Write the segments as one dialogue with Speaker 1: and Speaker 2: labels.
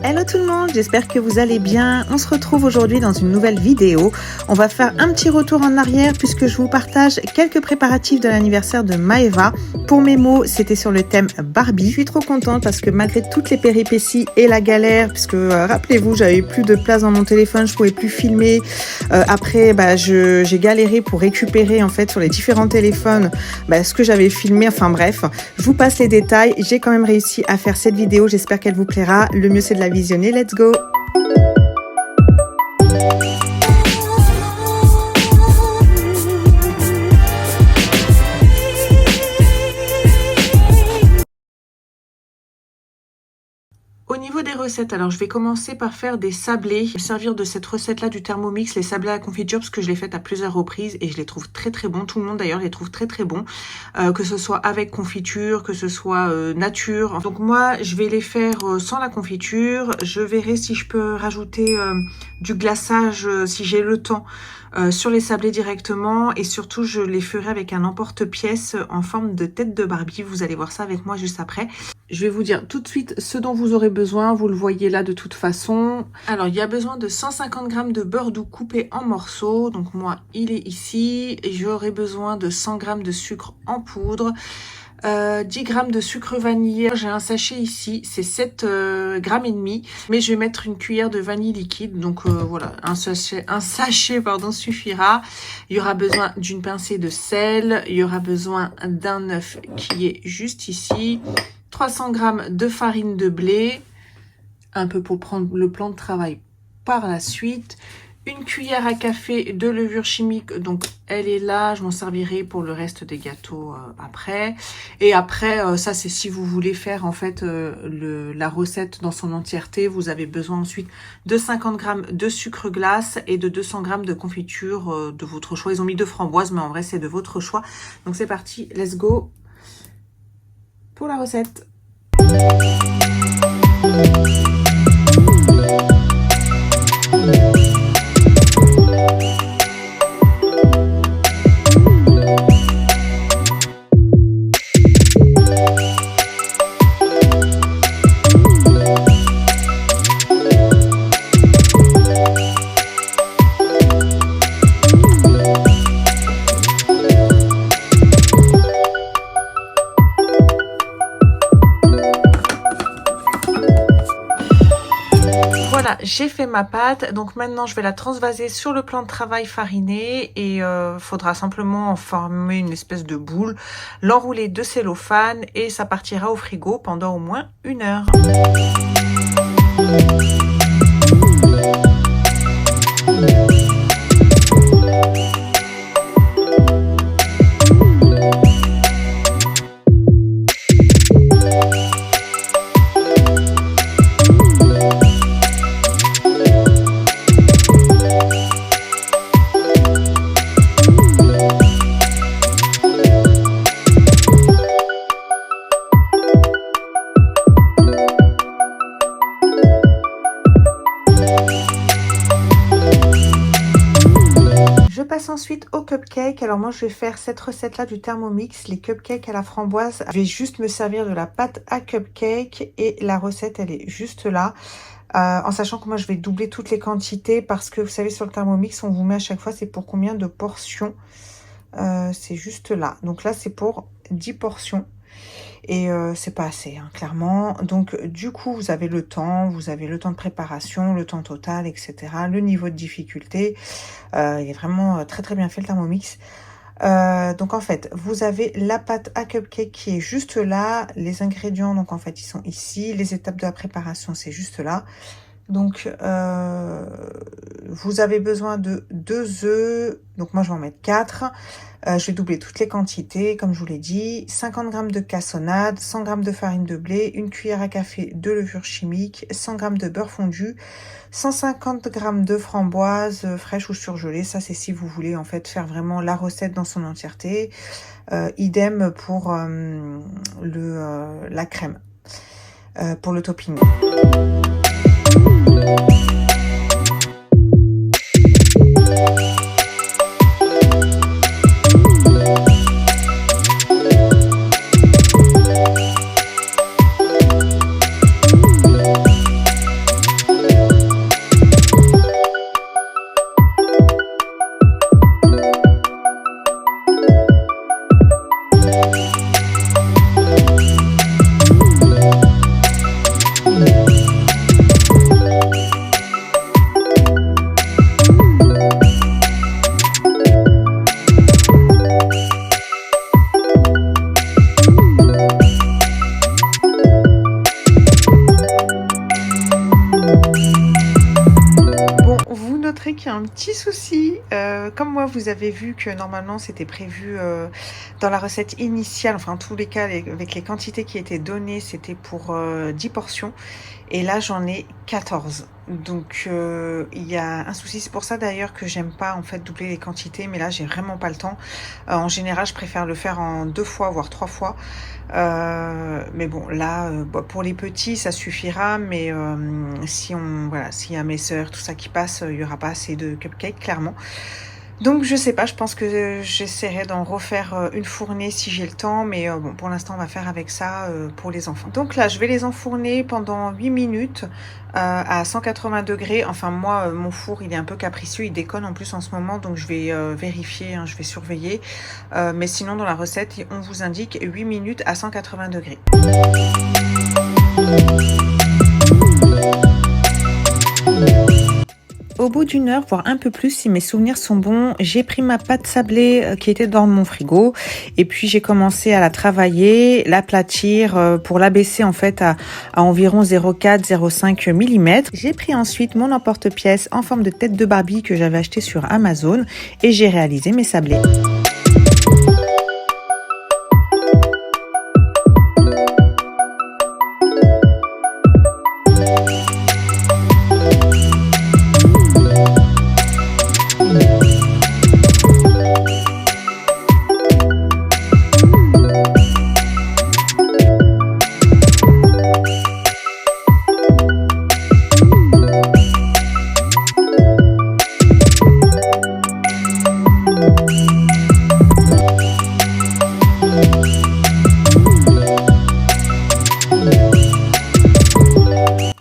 Speaker 1: Hello tout le monde, j'espère que vous allez bien. On se retrouve aujourd'hui dans une nouvelle vidéo. On va faire un petit retour en arrière puisque je vous partage quelques préparatifs de l'anniversaire de Maeva. Pour mes mots, c'était sur le thème Barbie. Je suis trop contente parce que malgré toutes les péripéties et la galère, puisque rappelez-vous, j'avais plus de place dans mon téléphone, je pouvais plus filmer. Après, j'ai galéré pour récupérer en fait sur les différents téléphones ce que j'avais filmé. Enfin bref, je vous passe les détails. J'ai quand même réussi à faire cette vidéo. J'espère qu'elle vous plaira. Le mieux c'est de la visionner. Let's go! Au niveau des recettes, alors je vais commencer par faire des sablés. Je vais servir de cette recette-là du Thermomix, les sablés à la confiture, parce que je l'ai faite à plusieurs reprises et je les trouve très très bons. Tout le monde d'ailleurs les trouve très très bons, que ce soit avec confiture, que ce soit nature. Donc moi, je vais les faire sans la confiture. Je verrai si je peux rajouter du glaçage si j'ai le temps. Sur les sablés directement, et surtout je les ferai avec un emporte-pièce en forme de tête de Barbie. Vous allez voir ça avec moi juste après. Je vais vous dire tout de suite ce dont vous aurez besoin, vous le voyez là de toute façon. Alors il y a besoin de 150 g de beurre doux coupé en morceaux, donc moi il est ici. Et j'aurai besoin de 100 g de sucre en poudre. 10 g de sucre vanillé, j'ai un sachet ici, c'est 7 grammes et demi, mais je vais mettre une cuillère de vanille liquide, donc voilà, un sachet pardon, suffira. Il y aura besoin d'une pincée de sel, il y aura besoin d'un œuf qui est juste ici, 300 g de farine de blé, un peu pour prendre le plan de travail par la suite. Une cuillère à café de levure chimique, donc elle est là, je m'en servirai pour le reste des gâteaux après. Et après, ça c'est si vous voulez faire en fait la recette dans son entièreté. Vous avez besoin ensuite de 50 g de sucre glace et de 200 g de confiture de votre choix. Ils ont mis 2 framboises, mais en vrai c'est de votre choix. Donc c'est parti, let's go pour la recette. Voilà, j'ai fait ma pâte, donc maintenant je vais la transvaser sur le plan de travail fariné et faudra simplement en former une espèce de boule, l'enrouler de cellophane et ça partira au frigo pendant au moins 1 heure. Je passe ensuite au cupcake. Alors moi je vais faire cette recette là du Thermomix, les cupcakes à la framboise. Je vais juste me servir de la pâte à cupcake et la recette elle est juste là. En sachant que moi je vais doubler toutes les quantités parce que vous savez sur le Thermomix on vous met à chaque fois c'est pour combien de portions. C'est juste là. Donc là c'est pour 10 portions. Et c'est pas assez, hein, clairement. Donc du coup, vous avez le temps de préparation, le temps total, etc. Le niveau de difficulté. Il est vraiment très très bien fait le Thermomix. Donc en fait, vous avez la pâte à cupcake qui est juste là. Les ingrédients, donc en fait, ils sont ici. Les étapes de la préparation, c'est juste là. Donc, vous avez besoin de 2 œufs. Donc, moi, je vais en mettre 4. Je vais doubler toutes les quantités, comme je vous l'ai dit. 50 g de cassonade, 100 g de farine de blé, une cuillère à café de levure chimique, 100 g de beurre fondu, 150 g de framboises fraîches ou surgelées. Ça, c'est si vous voulez, en fait, faire vraiment la recette dans son entièreté. Idem pour la crème, pour le topping. donc il y a un petit souci. Comme moi, vous avez vu que normalement c'était prévu dans la recette initiale, enfin en tous les cas avec les quantités qui étaient données, c'était pour 10 portions. Et là j'en ai 14. Donc il y a un souci. C'est pour ça d'ailleurs que j'aime pas en fait doubler les quantités. Mais là j'ai vraiment pas le temps. En général je préfère le faire en 2 fois voire 3 fois. Mais bon là pour les petits ça suffira. Mais si on voilà, s'il y a mes sœurs tout ça qui passe, il y aura pas assez de cupcakes clairement. Donc je sais pas, je pense que j'essaierai d'en refaire une fournée si j'ai le temps, mais bon pour l'instant on va faire avec ça pour les enfants. Donc là je vais les enfourner pendant 8 minutes à 180 degrés. Enfin moi mon four il est un peu capricieux, il déconne en plus en ce moment, donc je vais vérifier, hein, je vais surveiller. Mais sinon dans la recette on vous indique 8 minutes à 180 degrés. Au bout d'une heure, voire un peu plus, si mes souvenirs sont bons, j'ai pris ma pâte sablée qui était dans mon frigo et puis j'ai commencé à la travailler, l'aplatir pour l'abaisser en fait à environ 0,4-0,5 mm. J'ai pris ensuite mon emporte-pièce en forme de tête de Barbie que j'avais acheté sur Amazon et j'ai réalisé mes sablés.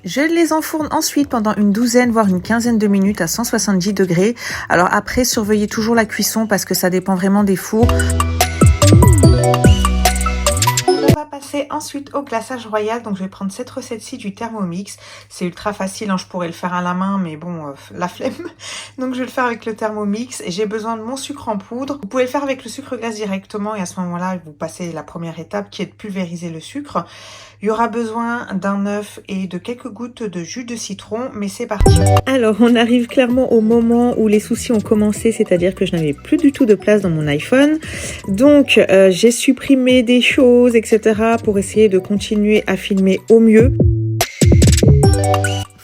Speaker 1: Je les enfourne ensuite pendant une douzaine voire une quinzaine de minutes à 170 degrés. Alors après, surveillez toujours la cuisson parce que ça dépend vraiment des fours. On va passer ensuite au glaçage royal. Donc je vais prendre cette recette-ci du Thermomix. C'est ultra facile, hein, je pourrais le faire à la main, mais bon, la flemme. Donc je vais le faire avec le Thermomix. J'ai besoin de mon sucre en poudre. Vous pouvez le faire avec le sucre glace directement et à ce moment-là, vous passez la première étape qui est de pulvériser le sucre. Il y aura besoin d'un œuf et de quelques gouttes de jus de citron, mais c'est parti. Alors, on arrive clairement au moment où les soucis ont commencé, c'est-à-dire que je n'avais plus du tout de place dans mon iPhone. Donc, j'ai supprimé des choses, etc. pour essayer de continuer à filmer au mieux.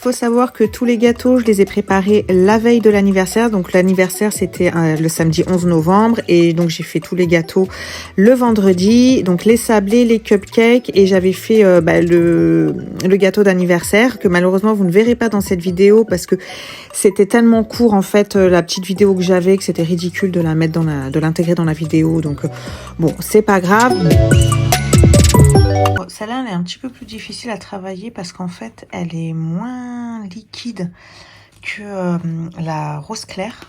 Speaker 1: Faut savoir que tous les gâteaux, je les ai préparés la veille de l'anniversaire. Donc l'anniversaire, c'était le samedi 11 novembre. Et donc j'ai fait tous les gâteaux le vendredi. Donc les sablés, les cupcakes. Et j'avais fait le gâteau d'anniversaire que malheureusement, vous ne verrez pas dans cette vidéo parce que c'était tellement court en fait, la petite vidéo que j'avais, que c'était ridicule de la mettre de l'intégrer dans la vidéo. Donc bon, c'est pas grave. Celle-là, elle est un petit peu plus difficile à travailler parce qu'en fait, elle est moins liquide que la rose claire.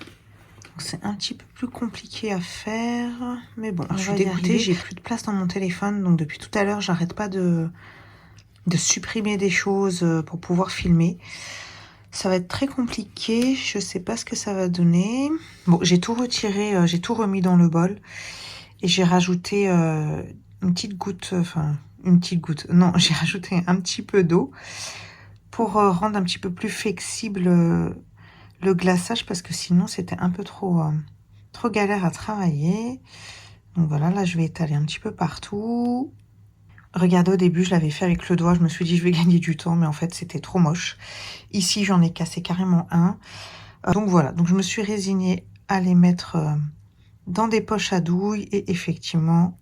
Speaker 1: C'est un petit peu plus compliqué à faire. Mais bon, je suis dégoûtée, j'ai plus de place dans mon téléphone. Donc depuis tout à l'heure, j'arrête pas de supprimer des choses pour pouvoir filmer. Ça va être très compliqué. Je sais pas ce que ça va donner. Bon, j'ai tout retiré, j'ai tout remis dans le bol. Et j'ai rajouté une petite goutte, non, j'ai rajouté un petit peu d'eau pour rendre un petit peu plus flexible le glaçage parce que sinon c'était un peu trop galère à travailler. Donc voilà, là je vais étaler un petit peu partout. Regardez, au début je l'avais fait avec le doigt, je me suis dit je vais gagner du temps, mais en fait c'était trop moche. Ici j'en ai cassé carrément un. Donc voilà, donc je me suis résignée à les mettre dans des poches à douille et effectivement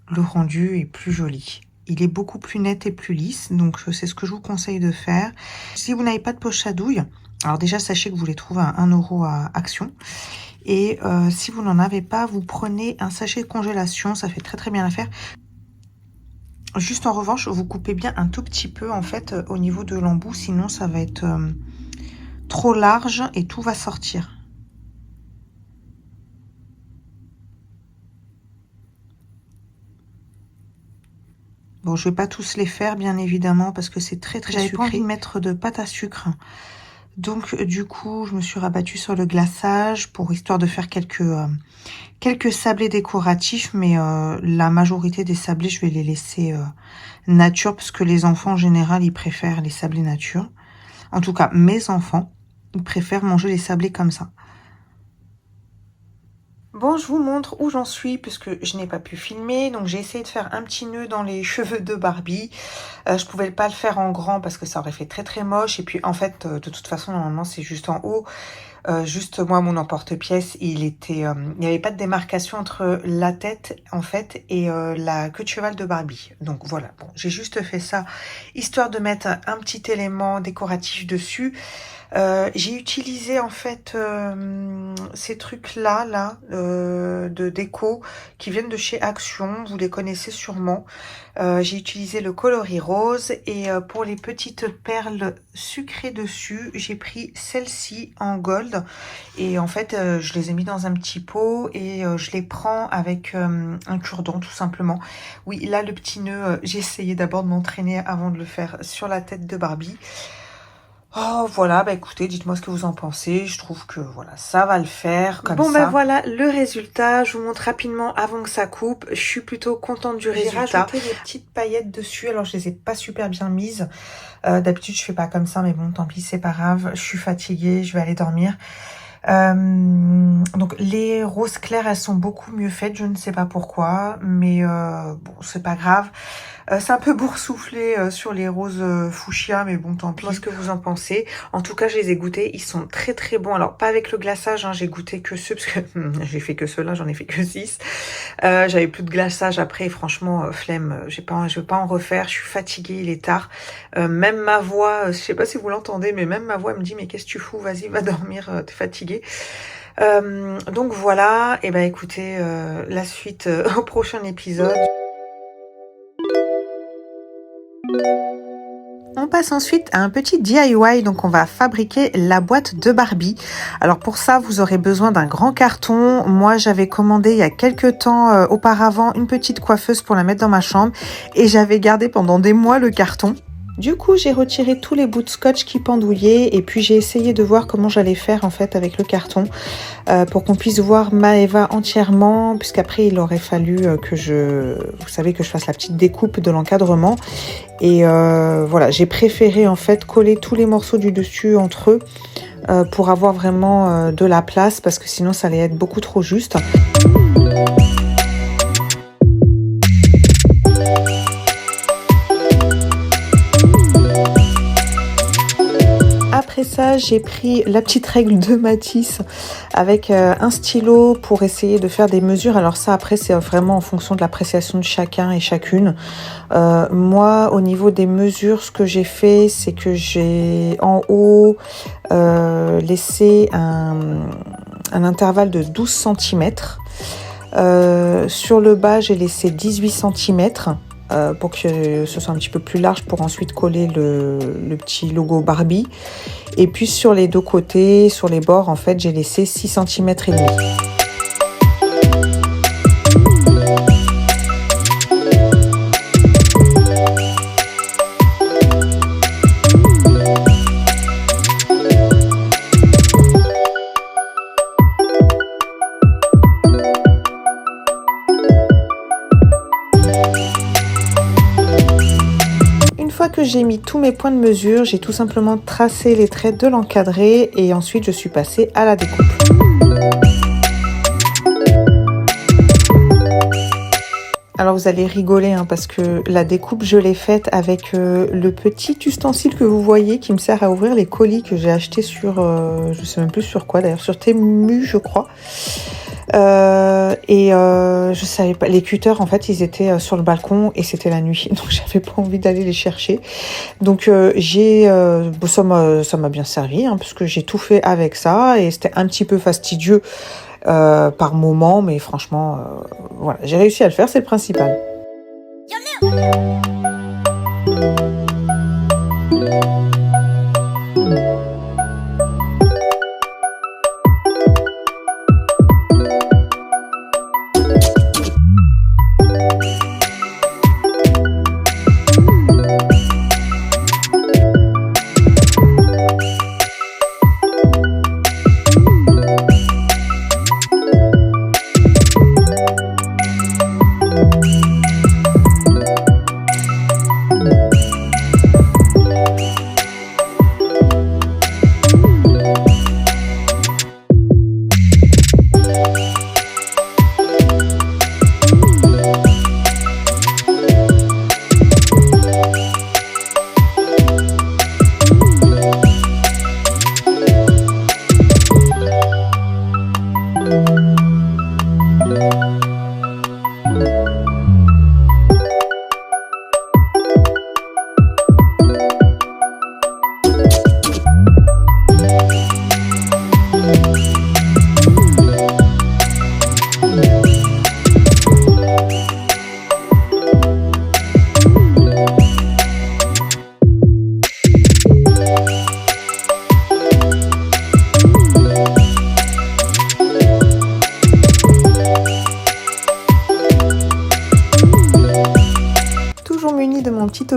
Speaker 1: le rendu est plus joli. Il est beaucoup plus net et plus lisse, donc c'est ce que je vous conseille de faire. Si vous n'avez pas de poche à douille, alors déjà sachez que vous les trouvez à 1 € à Action. Et si vous n'en avez pas, vous prenez un sachet de congélation, ça fait très très bien l'affaire. Juste en revanche, vous coupez bien un tout petit peu en fait au niveau de l'embout, sinon ça va être trop large et tout va sortir. Bon, je vais pas tous les faire, bien évidemment, parce que c'est très très sucré. J'avais pas envie de mettre de pâte à sucre. Donc, du coup, je me suis rabattue sur le glaçage pour histoire de faire quelques sablés décoratifs. Mais la majorité des sablés, je vais les laisser nature, parce que les enfants, en général, ils préfèrent les sablés nature. En tout cas, mes enfants. ils préfèrent manger les sablés comme ça. Bon, je vous montre où j'en suis puisque je n'ai pas pu filmer. Donc, j'ai essayé de faire un petit nœud dans les cheveux de Barbie. Je pouvais pas le faire en grand parce que ça aurait fait très très moche. Et puis, en fait, de toute façon, normalement, c'est juste en haut. Juste moi, mon emporte-pièce, il n'y avait pas de démarcation entre la tête, en fait, et la queue de cheval de Barbie. Donc, voilà. Bon, j'ai juste fait ça histoire de mettre un petit élément décoratif dessus. J'ai utilisé en fait ces trucs-là de déco qui viennent de chez Action, vous les connaissez sûrement. J'ai utilisé le coloris rose et pour les petites perles sucrées dessus, j'ai pris celle-ci en gold et en fait je les ai mis dans un petit pot et je les prends avec un cure-dent tout simplement. Oui, là le petit nœud, j'ai essayé d'abord de m'entraîner avant de le faire sur la tête de Barbie. Oh voilà, bah écoutez, dites-moi ce que vous en pensez. Je trouve que voilà, ça va le faire comme ça. Bon bah voilà le résultat. Je vous montre rapidement avant que ça coupe. Je suis plutôt contente du résultat. J'ai rajouté des petites paillettes dessus. Alors je les ai pas super bien mises. D'habitude je fais pas comme ça, mais bon tant pis, c'est pas grave. Je suis fatiguée, je vais aller dormir. Donc les roses claires elles sont beaucoup mieux faites, je ne sais pas pourquoi, mais bon c'est pas grave. C'est un peu boursouflé sur les roses fuchsia, mais bon tant pis. Moi, ce que vous en pensez. En tout cas je les ai goûtés, ils sont très très bons. Alors pas avec le glaçage, hein, j'ai goûté que ceux, parce que j'ai fait que ceux-là, j'en ai fait que 6. J'avais plus de glaçage après, et franchement flemme, je vais pas en refaire, je suis fatiguée, il est tard. Même ma voix, je sais pas si vous l'entendez, mais même ma voix me dit mais qu'est-ce que tu fous, vas-y va dormir, t'es fatiguée. Donc voilà, et ben écoutez, la suite au prochain épisode. On passe ensuite à un petit DIY, donc on va fabriquer la boîte de Barbie. Alors pour ça, vous aurez besoin d'un grand carton. Moi, j'avais commandé il y a quelques temps auparavant une petite coiffeuse pour la mettre dans ma chambre et j'avais gardé pendant des mois le carton. Du coup, j'ai retiré tous les bouts de scotch qui pendouillaient et puis j'ai essayé de voir comment j'allais faire en fait avec le carton pour qu'on puisse voir Maeva entièrement, puisqu'après il aurait fallu vous savez, que je fasse la petite découpe de l'encadrement. Et voilà, j'ai préféré en fait coller tous les morceaux du dessus entre eux pour avoir vraiment de la place, parce que sinon ça allait être beaucoup trop juste. Après ça, j'ai pris la petite règle de Matisse avec un stylo pour essayer de faire des mesures. Alors ça, après, c'est vraiment en fonction de l'appréciation de chacun et chacune. Moi, au niveau des mesures, ce que j'ai fait, c'est que j'ai en haut laissé un intervalle de 12 cm. Sur le bas, j'ai laissé 18 cm. Pour que ce soit un petit peu plus large pour ensuite coller le petit logo Barbie. Et puis sur les deux côtés, sur les bords, en fait, j'ai laissé 6 cm et demi. Que j'ai mis tous mes points de mesure, j'ai tout simplement tracé les traits de l'encadré et ensuite je suis passée à la découpe. Alors vous allez rigoler hein, parce que la découpe je l'ai faite avec le petit ustensile que vous voyez qui me sert à ouvrir les colis que j'ai acheté sur, je sais même plus sur quoi d'ailleurs, sur Temu je crois. Je savais pas, les cutters en fait ils étaient sur le balcon et c'était la nuit, donc j'avais pas envie d'aller les chercher. Donc ça m'a bien servi hein, parce que j'ai tout fait avec ça et c'était un petit peu fastidieux par moment, mais franchement voilà, j'ai réussi à le faire, c'est le principal.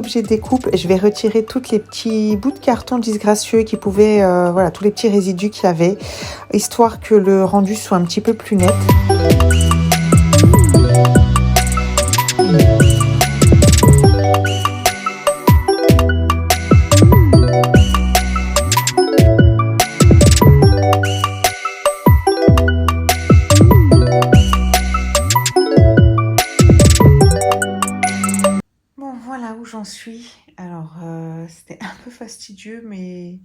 Speaker 1: objets découpe, je vais retirer tous les petits bouts de carton disgracieux qui pouvaient, voilà, tous les petits résidus qu'il y avait, histoire que le rendu soit un petit peu plus net. J'en suis. Alors, c'était un peu fastidieux, mais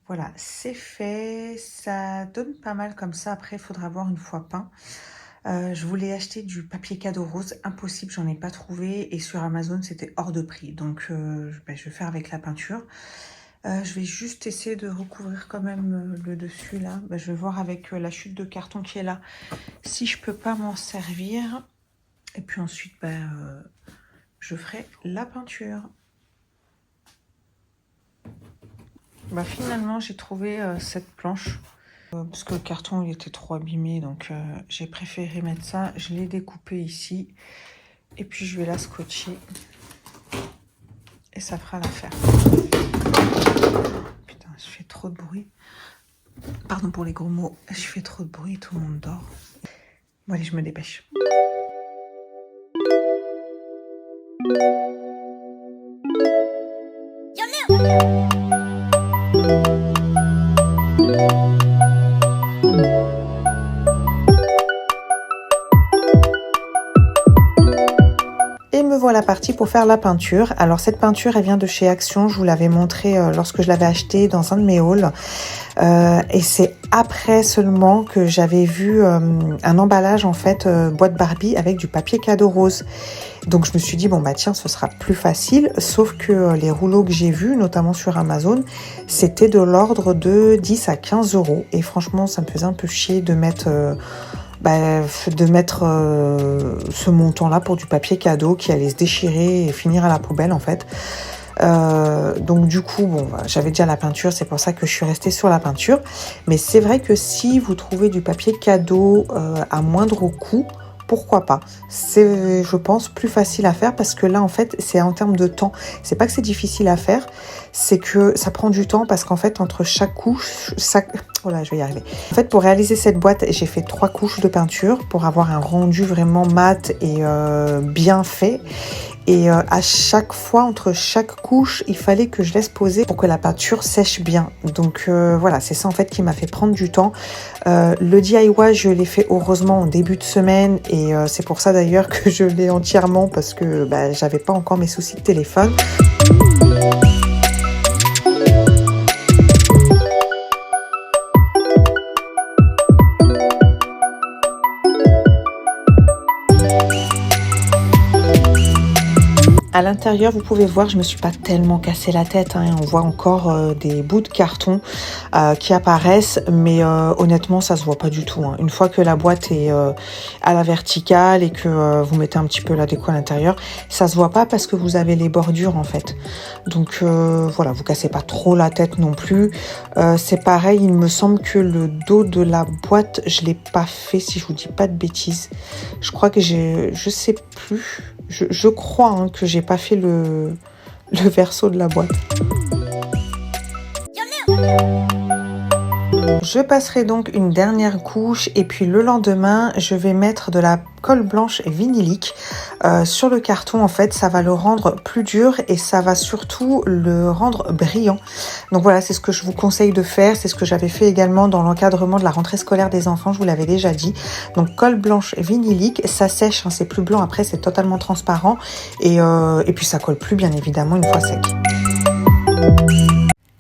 Speaker 1: voilà, c'est fait. Ça donne pas mal comme ça. Après, il faudra voir une fois peint. Je voulais acheter du papier cadeau rose. Impossible, j'en ai pas trouvé. Et sur Amazon, c'était hors de prix. Donc, je vais faire avec la peinture. Je vais juste essayer de recouvrir quand même le dessus, là. Je vais voir avec la chute de carton qui est là, si je peux pas m'en servir. Et puis ensuite, je ferai la peinture. Finalement, j'ai trouvé cette planche. Parce que le carton il était trop abîmé. Donc, j'ai préféré mettre ça. Je l'ai découpé ici. Et puis, je vais la scotcher. Et ça fera l'affaire. Putain, je fais trop de bruit. Pardon pour les gros mots. Je fais trop de bruit. Tout le monde dort. Bon, allez, je me dépêche. Et me voilà partie pour faire la peinture. Alors cette peinture, elle vient de chez Action. Je vous l'avais montré lorsque je l'avais achetée dans un de mes hauls. Et c'est après seulement que j'avais vu un emballage en fait boîte Barbie avec du papier cadeau rose. Donc je me suis dit bon tiens, ce sera plus facile, sauf que les rouleaux que j'ai vus, notamment sur Amazon, c'était de l'ordre de 10 à 15 euros. Et franchement, ça me faisait un peu chier de mettre ce montant-là pour du papier cadeau qui allait se déchirer et finir à la poubelle en fait. Donc du coup, j'avais déjà la peinture, c'est pour ça que je suis restée sur la peinture. Mais c'est vrai que si vous trouvez du papier cadeau à moindre coût, pourquoi pas. C'est, je pense, plus facile à faire parce que là, en fait, c'est en termes de temps. C'est pas que c'est difficile à faire, c'est que ça prend du temps parce qu'en fait, entre chaque couche, je vais y arriver. En fait, pour réaliser cette boîte, j'ai fait 3 couches de peinture pour avoir un rendu vraiment mat et bien fait. Et à chaque fois, entre chaque couche, il fallait que je laisse poser pour que la peinture sèche bien. Donc voilà, c'est ça en fait qui m'a fait prendre du temps. Le DIY, je l'ai fait heureusement en début de semaine et c'est pour ça d'ailleurs que je l'ai entièrement parce que j'avais pas encore mes soucis de téléphone. À l'intérieur, vous pouvez voir, je me suis pas tellement cassé la tête. On voit encore des bouts de carton qui apparaissent, mais honnêtement, ça se voit pas du tout. Une fois que la boîte est à la verticale et que vous mettez un petit peu la déco à l'intérieur, ça se voit pas parce que vous avez les bordures en fait. Donc voilà, vous cassez pas trop la tête non plus. C'est pareil, il me semble que le dos de la boîte, je l'ai pas fait si je vous dis pas de bêtises. Je crois que je sais plus. Je crois que j'ai pas fait le verso de la boîte. Je passerai donc une dernière couche et puis le lendemain, je vais mettre de la colle blanche vinylique sur le carton. En fait, ça va le rendre plus dur et ça va surtout le rendre brillant. Donc voilà, c'est ce que je vous conseille de faire. C'est ce que j'avais fait également dans l'encadrement de la rentrée scolaire des enfants. Je vous l'avais déjà dit. Donc colle blanche vinylique, ça sèche. C'est plus blanc après, c'est totalement transparent et puis ça colle plus bien évidemment une fois sec.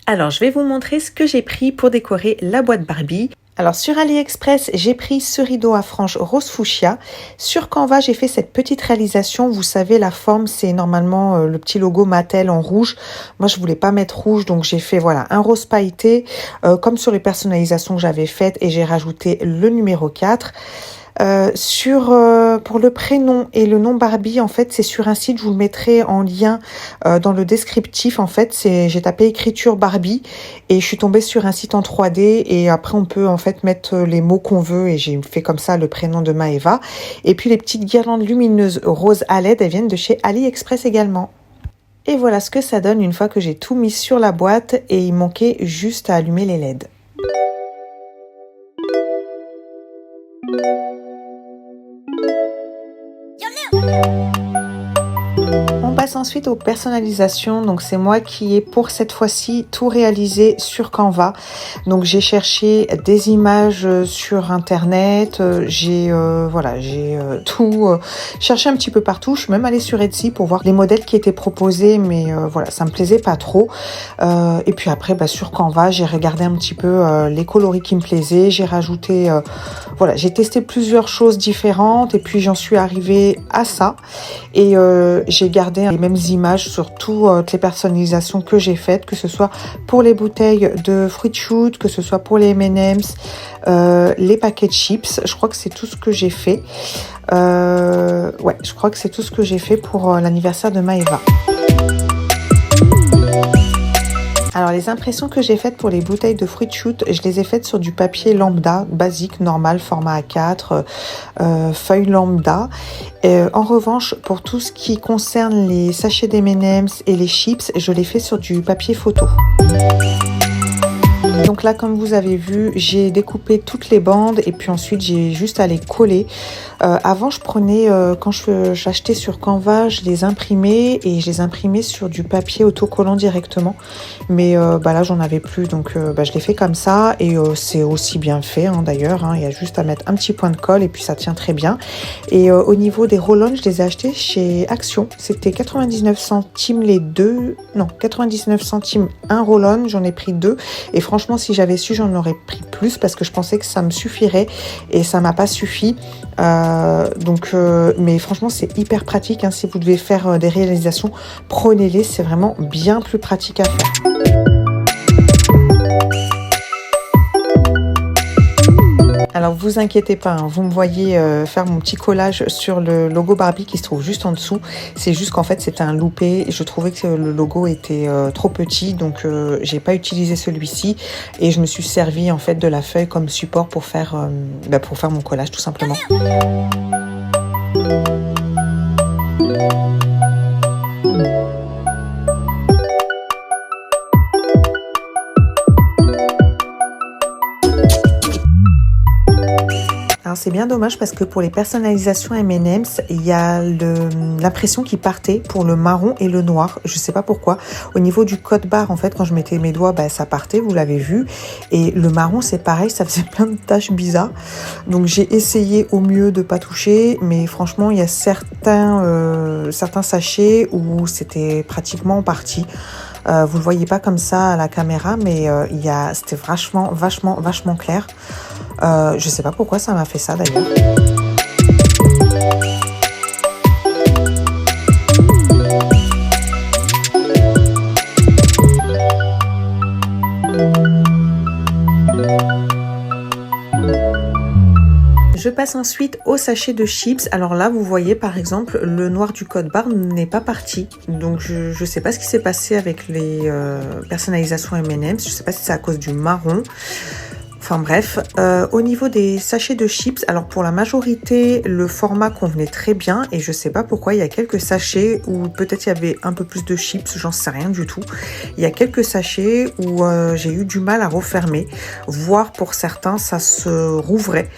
Speaker 1: Alors, je vais vous montrer ce que j'ai pris pour décorer la boîte Barbie. Alors, sur AliExpress, j'ai pris ce rideau à franges rose fuchsia. Sur Canva, j'ai fait cette petite réalisation. Vous savez, la forme, c'est normalement le petit logo Mattel en rouge. Moi, je voulais pas mettre rouge, donc j'ai fait voilà un rose pailleté, comme sur les personnalisations que j'avais faites, et j'ai rajouté le numéro 4. Pour le prénom et le nom Barbie, en fait, c'est sur un site, je vous le mettrai en lien dans le descriptif. En fait, j'ai tapé écriture Barbie et je suis tombée sur un site en 3D et après on peut en fait mettre les mots qu'on veut et j'ai fait comme ça le prénom de Maëva. Et puis les petites guirlandes lumineuses rose à LED, elles viennent de chez AliExpress également. Et voilà ce que ça donne une fois que j'ai tout mis sur la boîte et il manquait juste à allumer les LED. On passe ensuite aux personnalisations, donc c'est moi qui ai pour cette fois-ci tout réalisé sur Canva. Donc j'ai cherché des images sur internet, j'ai tout cherché un petit peu partout. Je suis même allée sur Etsy pour voir les modèles qui étaient proposés, mais voilà, ça me plaisait pas trop. Et puis après, sur Canva, j'ai regardé un petit peu les coloris qui me plaisaient, j'ai rajouté, j'ai testé plusieurs choses différentes et puis j'en suis arrivée à ça. Et j'ai gardé les mêmes images sur toutes les personnalisations que j'ai faites, que ce soit pour les bouteilles de Fruit Shoot, que ce soit pour les M&M's, les paquets de chips. Je crois que c'est tout ce que j'ai fait. Je crois que c'est tout ce que j'ai fait pour l'anniversaire de Maëva. Alors les impressions que j'ai faites pour les bouteilles de Fruit Shoot, je les ai faites sur du papier lambda, basique, normal, format A4, feuille lambda. En revanche, pour tout ce qui concerne les sachets d'M&M's et les chips, je les fais sur du papier photo. Donc là, comme vous avez vu, j'ai découpé toutes les bandes et puis ensuite j'ai juste à les coller. Avant, je prenais, quand j'achetais sur Canva, je les imprimais et je les imprimais sur du papier autocollant directement. Mais là, j'en avais plus, donc je l'ai fait comme ça et c'est aussi bien fait d'ailleurs. Il y a juste à mettre un petit point de colle et puis ça tient très bien. Et au niveau des roll-on, je les ai achetés chez Action. C'était 99 centimes les deux. Non, 99 centimes un roll-on. J'en ai pris deux. Et franchement, si j'avais su, j'en aurais pris plus parce que je pensais que ça me suffirait et ça m'a pas suffi. Mais franchement, c'est hyper pratique. Si vous devez faire des réalisations, prenez-les. C'est vraiment bien plus pratique à faire. Alors vous inquiétez pas, vous me voyez faire mon petit collage sur le logo Barbie qui se trouve juste en dessous. C'est juste qu'en fait c'était un loupé. Je trouvais que le logo était trop petit, donc j'ai pas utilisé celui-ci et je me suis servi en fait de la feuille comme support pour faire mon collage tout simplement. Alors c'est bien dommage parce que pour les personnalisations M&M's, il y a l'impression qui partait pour le marron et le noir. Je sais pas pourquoi. Au niveau du code barre, en fait, quand je mettais mes doigts, ça partait, vous l'avez vu. Et le marron, c'est pareil, ça faisait plein de taches bizarres. Donc j'ai essayé au mieux de pas toucher, mais franchement, il y a certains sachets où c'était pratiquement parti. Vous le voyez pas comme ça à la caméra, mais c'était vachement clair. Je sais pas pourquoi ça m'a fait ça d'ailleurs. Je passe ensuite au sachet de chips. Alors là, vous voyez par exemple, le noir du code barre n'est pas parti. Donc je sais pas ce qui s'est passé avec les personnalisations M&M's. Je sais pas si c'est à cause du marron. Enfin bref, au niveau des sachets de chips, alors pour la majorité, le format convenait très bien et je sais pas pourquoi, il y a quelques sachets où peut-être il y avait un peu plus de chips, j'en sais rien du tout. Il y a quelques sachets où j'ai eu du mal à refermer, voire pour certains, ça se rouvrait.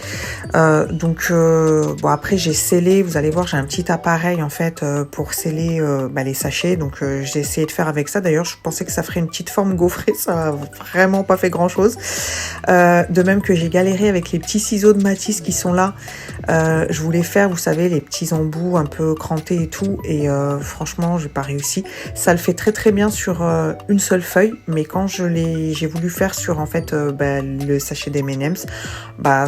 Speaker 1: Après j'ai scellé, vous allez voir, j'ai un petit appareil en fait pour sceller les sachets, donc j'ai essayé de faire avec ça. D'ailleurs, je pensais que ça ferait une petite forme gaufrée, ça a vraiment pas fait grand chose. De même que j'ai galéré avec les petits ciseaux de Matisse qui sont là. Je voulais faire, vous savez, les petits embouts un peu crantés et tout. Et franchement, j'ai pas réussi. Ça le fait très très bien sur une seule feuille. Mais quand j'ai voulu faire sur en fait le sachet des M&M's,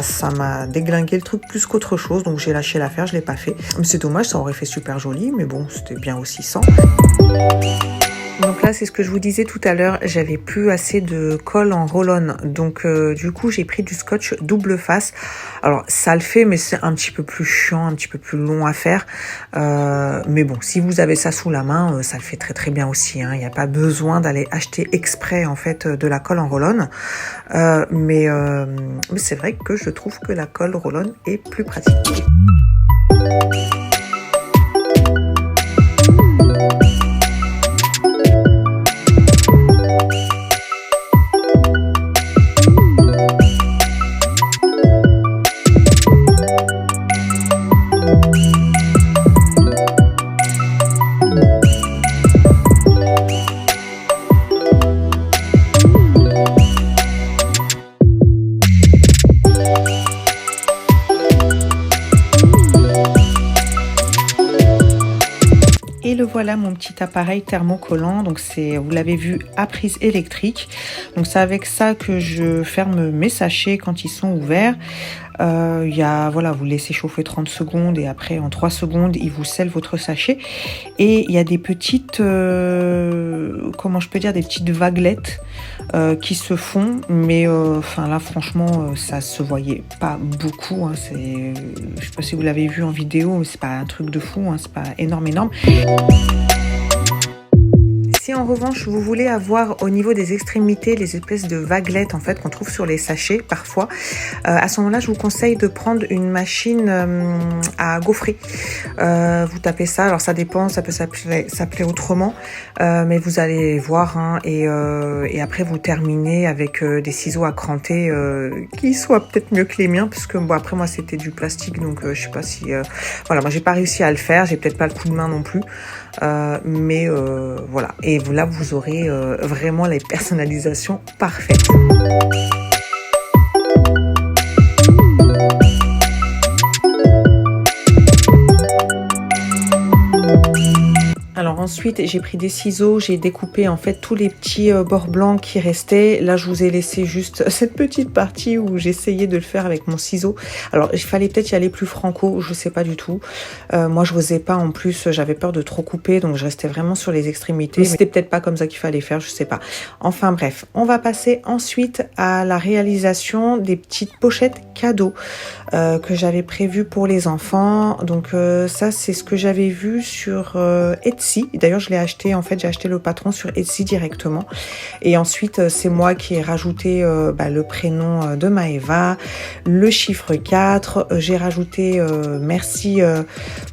Speaker 1: ça m'a déglingué le truc plus qu'autre chose. Donc j'ai lâché l'affaire, je l'ai pas fait. Mais c'est dommage, ça aurait fait super joli. Mais bon, c'était bien aussi sans. Donc là, c'est ce que je vous disais tout à l'heure, j'avais plus assez de colle en roll-on. Donc du coup, j'ai pris du scotch double face. Alors ça le fait, mais c'est un petit peu plus chiant, un petit peu plus long à faire. Mais bon, si vous avez ça sous la main, ça le fait très très bien aussi. Il n'y a pas besoin d'aller acheter exprès en fait de la colle en roll-on. Mais c'est vrai que je trouve que la colle roll-on est plus pratique. mon petit appareil thermocollant. Donc vous l'avez vu, à prise électrique. Donc c'est avec ça que je ferme mes sachets quand ils sont ouverts. Voilà, vous laissez chauffer 30 secondes et après en 3 secondes il vous scelle votre sachet, et il y a des petites comment je peux dire, des petites vaguelettes qui se font, mais là franchement ça se voyait pas beaucoup, hein. Je sais pas si vous l'avez vu en vidéo, mais c'est pas un truc de fou, hein, c'est pas énorme. Si en revanche vous voulez avoir au niveau des extrémités les espèces de vaguelettes en fait qu'on trouve sur les sachets parfois, à ce moment-là je vous conseille de prendre une machine à gaufrer. Vous tapez ça, alors ça dépend, ça peut s'appeler autrement, mais vous allez voir, hein, et après vous terminez avec des ciseaux à cranter qui soient peut-être mieux que les miens, parce que bon, après moi c'était du plastique, donc je sais pas si voilà, moi j'ai pas réussi à le faire, j'ai peut-être pas le coup de main non plus. Mais voilà, et là vous aurez vraiment les personnalisations parfaites. Alors ensuite j'ai pris des ciseaux, j'ai découpé en fait tous les petits bords blancs qui restaient. Là je vous ai laissé juste cette petite partie où j'essayais de le faire avec mon ciseau. Alors il fallait peut-être y aller plus franco, je sais pas du tout. Moi je n'osais pas, en plus j'avais peur de trop couper, donc je restais vraiment sur les extrémités. Mais c'était peut-être pas comme ça qu'il fallait faire, je sais pas. Enfin bref, on va passer ensuite à la réalisation des petites pochettes cadeaux que j'avais prévues pour les enfants. Donc ça c'est ce que j'avais vu sur Etsy. D'ailleurs je l'ai acheté, en fait j'ai acheté le patron sur Etsy directement, et ensuite c'est moi qui ai rajouté le prénom de Maëva, le chiffre 4, j'ai rajouté merci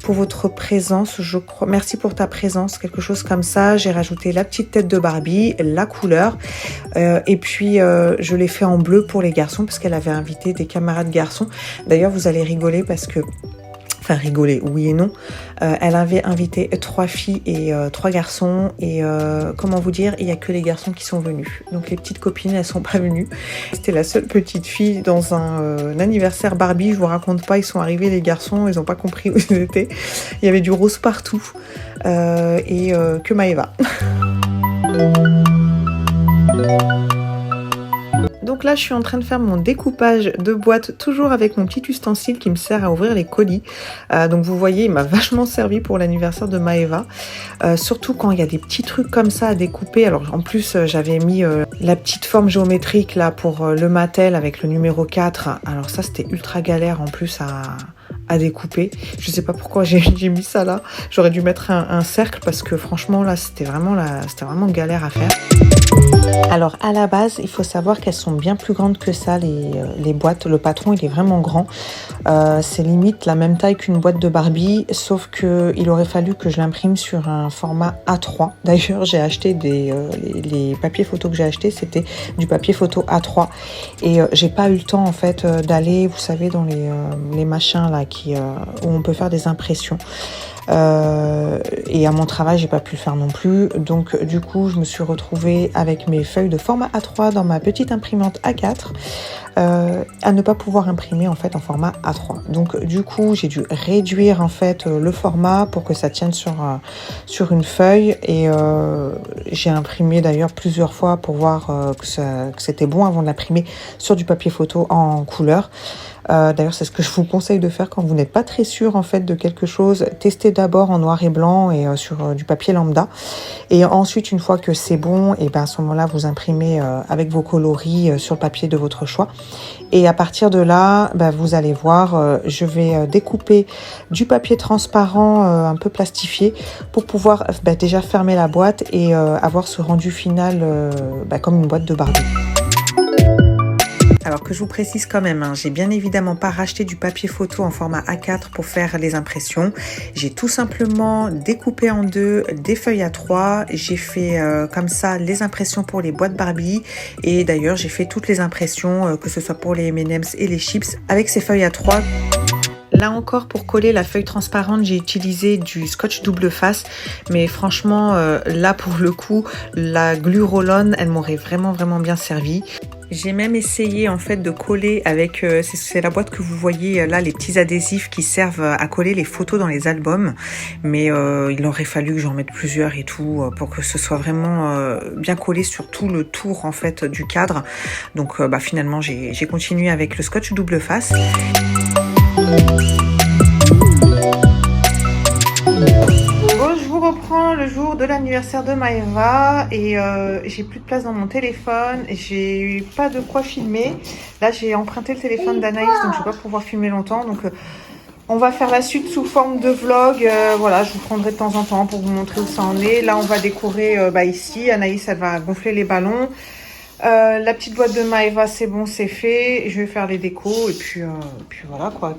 Speaker 1: pour votre présence, je crois, merci pour ta présence, quelque chose comme ça. J'ai rajouté la petite tête de Barbie, la couleur, et puis je l'ai fait en bleu pour les garçons parce qu'elle avait invité des camarades garçons. D'ailleurs vous allez rigoler parce que, enfin rigoler, oui et non. Elle avait invité 3 filles et 3 garçons, et comment vous dire, il n'y a que les garçons qui sont venus. Donc les petites copines, elles sont pas venues. C'était la seule petite fille dans un anniversaire Barbie. Je vous raconte pas, ils sont arrivés les garçons, ils ont pas compris où ils étaient. Il y avait du rose partout, et que Maëva. Donc là, je suis en train de faire mon découpage de boîte, toujours avec mon petit ustensile qui me sert à ouvrir les colis. Donc vous voyez, il m'a vachement servi pour l'anniversaire de Maëva. Surtout quand il y a des petits trucs comme ça à découper. Alors en plus, j'avais mis la petite forme géométrique là pour le Mattel avec le numéro 4. Alors ça, c'était ultra galère en plus à découper. Je sais pas pourquoi j'ai mis ça là. J'aurais dû mettre un cercle parce que franchement là, c'était vraiment galère à faire. Alors à la base, il faut savoir qu'elles sont bien plus grandes que ça, les boîtes. Le patron, il est vraiment grand. C'est limite la même taille qu'une boîte de Barbie, sauf que il aurait fallu que je l'imprime sur un format A3. D'ailleurs, j'ai acheté les papiers photos que j'ai achetés, c'était du papier photo A3. Et j'ai pas eu le temps en fait d'aller, vous savez, dans les machins là où on peut faire des impressions. Et à mon travail j'ai pas pu le faire non plus, donc du coup je me suis retrouvée avec mes feuilles de format A3 dans ma petite imprimante A4 à ne pas pouvoir imprimer en fait en format A3. Donc du coup j'ai dû réduire en fait le format pour que ça tienne sur une feuille, et j'ai imprimé d'ailleurs plusieurs fois pour voir que c'était bon avant de l'imprimer sur du papier photo en couleur. D'ailleurs, c'est ce que je vous conseille de faire quand vous n'êtes pas très sûr en fait de quelque chose. Testez d'abord en noir et blanc et sur du papier lambda. Et ensuite, une fois que c'est bon, et ben à ce moment-là, vous imprimez avec vos coloris sur le papier de votre choix. Et à partir de là, vous allez voir, je vais découper du papier transparent un peu plastifié pour pouvoir déjà fermer la boîte et avoir ce rendu final comme une boîte de Barbie. Alors que je vous précise quand même, j'ai bien évidemment pas racheté du papier photo en format A4 pour faire les impressions. J'ai tout simplement découpé en deux des feuilles A3. J'ai fait comme ça les impressions pour les boîtes Barbie. Et d'ailleurs, j'ai fait toutes les impressions, que ce soit pour les M&M's et les chips, avec ces feuilles A3. Là encore, pour coller la feuille transparente, j'ai utilisé du scotch double face. Mais franchement, là pour le coup, la glue roll-on, elle m'aurait vraiment bien servi. J'ai même essayé en fait de coller avec, c'est la boîte que vous voyez là, les petits adhésifs qui servent à coller les photos dans les albums. Mais il aurait fallu que j'en mette plusieurs et tout pour que ce soit vraiment bien collé sur tout le tour en fait du cadre. Donc finalement j'ai continué avec le scotch double face. Je reprends le jour de l'anniversaire de Maëva et j'ai plus de place dans mon téléphone, j'ai pas de quoi filmer. Là j'ai emprunté le téléphone d'Anaïs donc je vais pas pouvoir filmer longtemps, donc on va faire la suite sous forme de vlog. Voilà, je vous prendrai de temps en temps pour vous montrer où ça en est. Là on va décorer ici, Anaïs elle va gonfler les ballons. La petite boîte de Maëva c'est bon, c'est fait, je vais faire les décos et puis voilà quoi.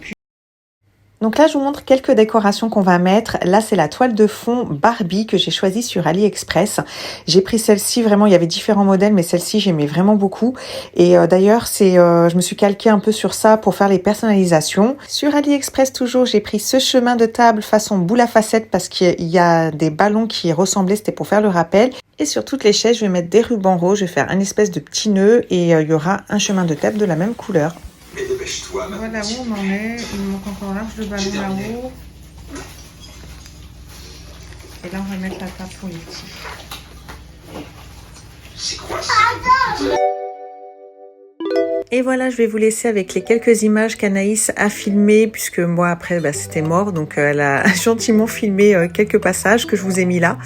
Speaker 1: Donc là, je vous montre quelques décorations qu'on va mettre. Là, c'est la toile de fond Barbie que j'ai choisie sur AliExpress. J'ai pris celle-ci, vraiment, il y avait différents modèles, mais celle-ci, j'aimais vraiment beaucoup. Et d'ailleurs, je me suis calquée un peu sur ça pour faire les personnalisations. Sur AliExpress, toujours, j'ai pris ce chemin de table façon boule à facettes parce qu'il y a des ballons qui ressemblaient, c'était pour faire le rappel. Et sur toutes les chaises, je vais mettre des rubans roses, je vais faire un espèce de petit nœud et il y aura un chemin de table de la même couleur.
Speaker 2: Mais dépêche-toi, ma
Speaker 1: Voilà où on en est. Il me manque encore large de ballon là-haut. Et là, on va mettre la table pour les petits.
Speaker 2: C'est quoi ça?
Speaker 1: Et voilà, je vais vous laisser avec les quelques images qu'Anaïs a filmées, puisque moi après c'était mort, donc elle a gentiment filmé quelques passages que je vous ai mis là.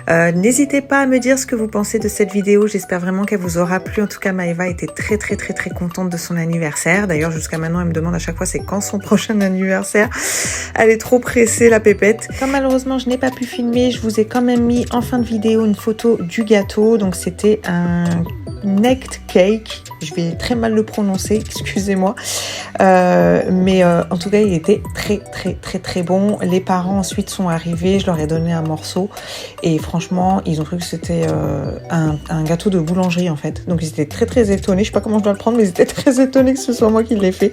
Speaker 1: N'hésitez pas à me dire ce que vous pensez de cette vidéo, j'espère vraiment qu'elle vous aura plu. En tout cas, Maëva était très contente de son anniversaire. D'ailleurs, jusqu'à maintenant, elle me demande à chaque fois c'est quand son prochain anniversaire. Elle est trop pressée, la pépette. Comme malheureusement je n'ai pas pu filmer, je vous ai quand même mis en fin de vidéo une photo du gâteau. Donc c'était un necked cake, je vais très mal le prononcer, excusez-moi, mais en tout cas il était très bon. Les parents ensuite sont arrivés, je leur ai donné un morceau et franchement ils ont cru que c'était un gâteau de boulangerie en fait, donc ils étaient très étonnés. Je sais pas comment je dois le prendre, mais ils étaient très étonnés que ce soit moi qui l'ai fait.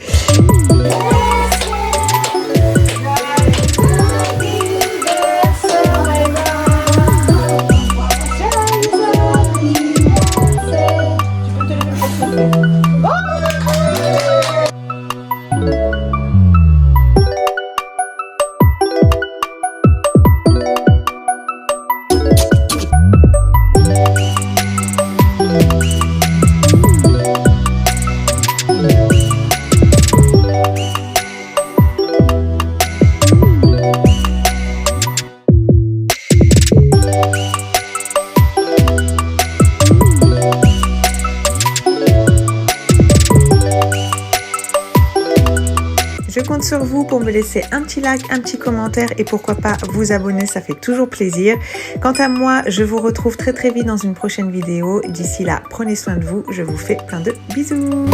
Speaker 1: Je compte sur vous pour me laisser un petit like, un petit commentaire et pourquoi pas vous abonner, ça fait toujours plaisir. Quant à moi, je vous retrouve très vite dans une prochaine vidéo. D'ici là, prenez soin de vous, je vous fais plein de bisous.